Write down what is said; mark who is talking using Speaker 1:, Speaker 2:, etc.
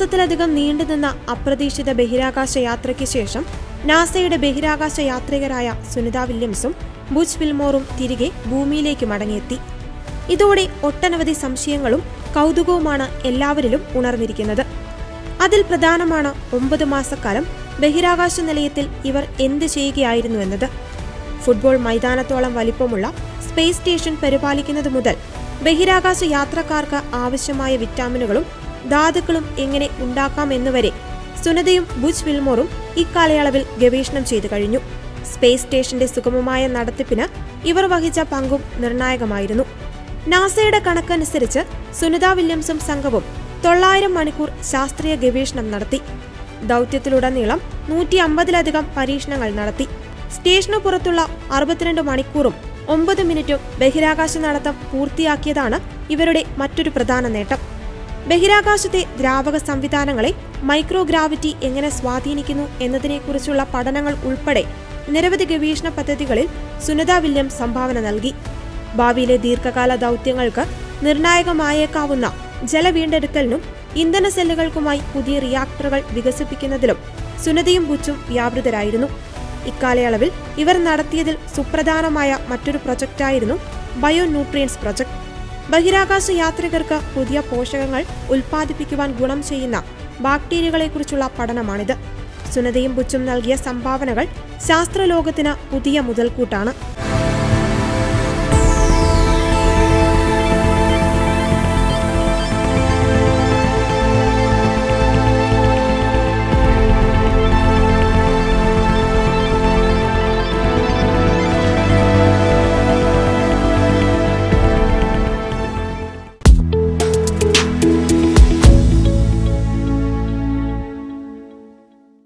Speaker 1: മാസത്തിലധികം നീണ്ടുനിന്ന അപ്രതീക്ഷിത ബഹിരാകാശ യാത്രയ്ക്ക് ശേഷം നാസയുടെ ബഹിരാകാശ യാത്രികരായ സുനിത വില്യംസും ബുച്ച് വിൽമോറും തിരികെ ഭൂമിയിലേക്ക് മടങ്ങിയെത്തി. ഇതോടെ ഒട്ടനവധി സംശയങ്ങളും കൗതുകവുമാണ് എല്ലാവരിലും ഉണർന്നിരിക്കുന്നത്. അതിൽ പ്രധാനമാണ് 9 മാസക്കാലം ബഹിരാകാശ നിലയത്തിൽ ഇവർ എന്ത് ചെയ്യുകയായിരുന്നു എന്നത്. ഫുട്ബോൾ മൈതാനത്തോളം വലിപ്പമുള്ള സ്പേസ് സ്റ്റേഷൻ പരിപാലിക്കുന്നത് മുതൽ ബഹിരാകാശ യാത്രക്കാർക്ക് ആവശ്യമായ വിറ്റാമിനുകളും ധാതുക്കളും എങ്ങനെ ഉണ്ടാക്കാമെന്നുവരെ സുനിതയും ബുച്ച് വിൽമോറും ഇക്കാലയളവിൽ ഗവേഷണം ചെയ്തു കഴിഞ്ഞു. സ്പേസ് സ്റ്റേഷന്റെ സുഗമമായ നടത്തിപ്പിന് ഇവർ വഹിച്ച പങ്കും നിർണായകമായിരുന്നു. നാസയുടെ കണക്കനുസരിച്ച് സുനിത വില്യംസും സംഘവും 900 മണിക്കൂർ ശാസ്ത്രീയ ഗവേഷണം നടത്തി. ദൗത്യത്തിലുടനീളം 150ലധികം പരീക്ഷണങ്ങൾ നടത്തി. സ്റ്റേഷനു പുറത്തുള്ള 62 മണിക്കൂറും 9 മിനിറ്റും ബഹിരാകാശ നടത്തം പൂർത്തിയാക്കിയതാണ് ഇവരുടെ മറ്റൊരു പ്രധാന നേട്ടം. ബഹിരാകാശത്തെ ദ്രാവക സംവിധാനങ്ങളെ മൈക്രോഗ്രാവിറ്റി എങ്ങനെ സ്വാധീനിക്കുന്നു എന്നതിനെക്കുറിച്ചുള്ള പഠനങ്ങൾ ഉൾപ്പെടെ നിരവധി ഗവേഷണ പദ്ധതികളിൽ സുനിത വില്യംസ് സംഭാവന നൽകി. ഭാവിയിലെ ദീർഘകാല ദൗത്യങ്ങൾക്ക് നിർണായകമായേക്കാവുന്ന ജലവീണ്ടെടുക്കലിനും ഇന്ധന സെല്ലുകൾക്കുമായി പുതിയ റിയാക്ടറുകൾ വികസിപ്പിക്കുന്നതിലും സുനിതയും ബുച്ചും വ്യാപൃതരായിരുന്നു. ഇക്കാലയളവിൽ ഇവർ നടത്തിയതിൽ സുപ്രധാനമായ മറ്റൊരു പ്രൊജക്റ്റായിരുന്നു ബയോ ന്യൂട്രിയൻസ് പ്രൊജക്ട്. ബഹിരാകാശ യാത്രികർക്ക് പുതിയ പോഷകങ്ങൾ ഉൽപ്പാദിപ്പിക്കുവാൻ ഗുണം ചെയ്യുന്ന ബാക്ടീരിയകളെക്കുറിച്ചുള്ള പഠനമാണിത്. സുനിതയും ബുച്ചും നൽകിയ സംഭാവനകൾ ശാസ്ത്രലോകത്തിന് പുതിയ മുതൽക്കൂട്ടാണ്.